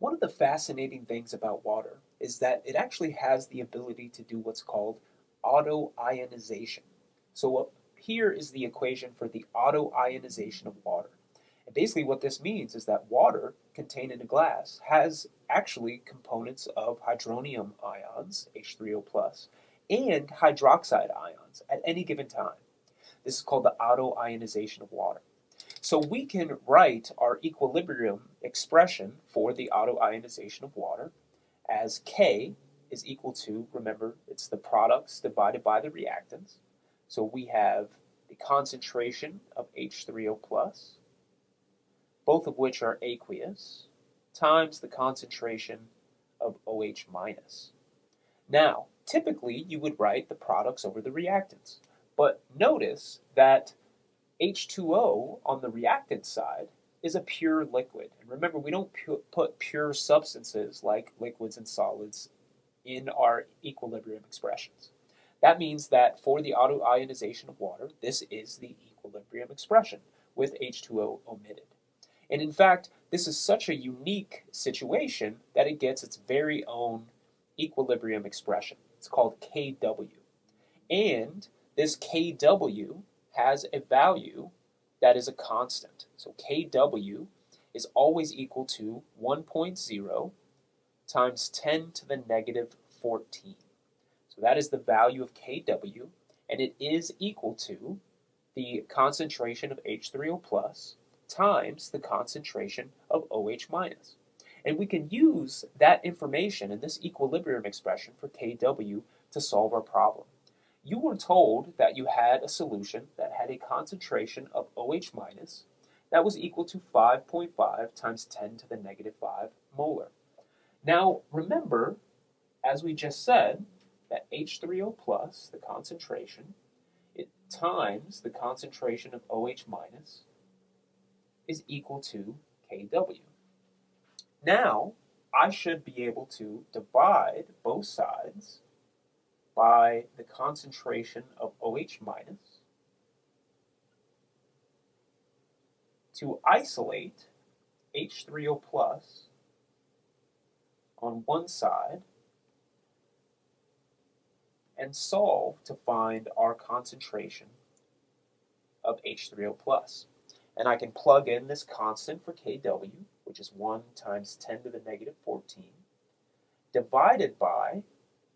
One of the fascinating things about water is that it actually has the ability to do what's called autoionization. So here is the equation for the autoionization of water. And basically what this means is that water contained in a glass has actually components of hydronium ions, H3O+, and hydroxide ions at any given time. This is called the autoionization of water. So we can write our equilibrium expression for the autoionization of water as K is equal to, remember, it's the products divided by the reactants. So we have the concentration of H3O+, both of which are aqueous, times the concentration of OH-. Now, typically you would write the products over the reactants, but notice that H2O on the reactant side is a pure liquid. And remember, we don't put pure substances like liquids and solids in our equilibrium expressions. That means that for the autoionization of water, this is the equilibrium expression with H2O omitted. And in fact, this is such a unique situation that it gets its very own equilibrium expression. It's called Kw. And this Kw has a value that is a constant. So Kw is always equal to 1.0 times 10 to the negative 14. So that is the value of Kw, and it is equal to the concentration of H3O+ times the concentration of OH-. And we can use that information in this equilibrium expression for Kw to solve our problem. You were told that you had a solution that had a concentration of OH- that was equal to 5.5 times 10 to the negative 5 molar. Now, remember, as we just said, that H3O+, the concentration, it times the concentration of OH- is equal to Kw. Now, I should be able to divide both sides by the concentration of OH- to isolate H3O+ on one side and solve to find our concentration of H3O+. And I can plug in this constant for Kw, which is 1 times 10 to the negative 14, divided by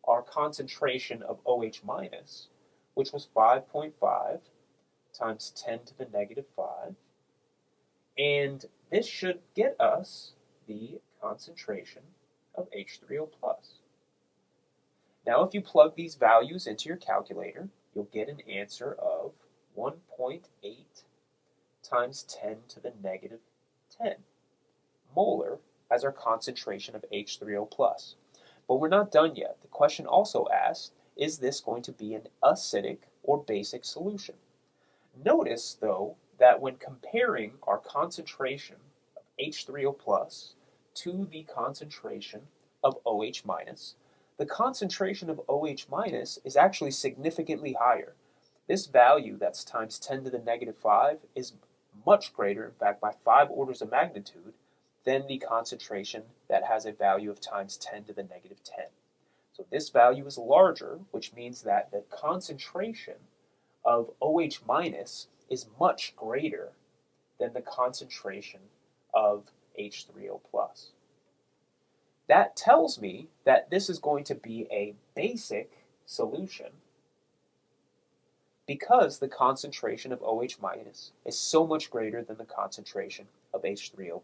our concentration of OH-, which was 5.5 times 10 to the negative 5. And this should get us the concentration of H3O+. Now, if you plug these values into your calculator, you'll get an answer of 1.8 times 10 to the negative 10 molar as our concentration of H3O+. But we're not done yet. The question also asked, is this going to be an acidic or basic solution? Notice, though, that when comparing our concentration of H3O+ to the concentration of OH-, the concentration of OH- is actually significantly higher. This value, that's times 10 to the negative 5, is much greater, in fact, by 5 orders of magnitude, than the concentration that has a value of times 10 to the negative 10. So this value is larger, which means that the concentration of OH- is much greater than the concentration of H3O+. That tells me that this is going to be a basic solution because the concentration of OH- is so much greater than the concentration of H3O+.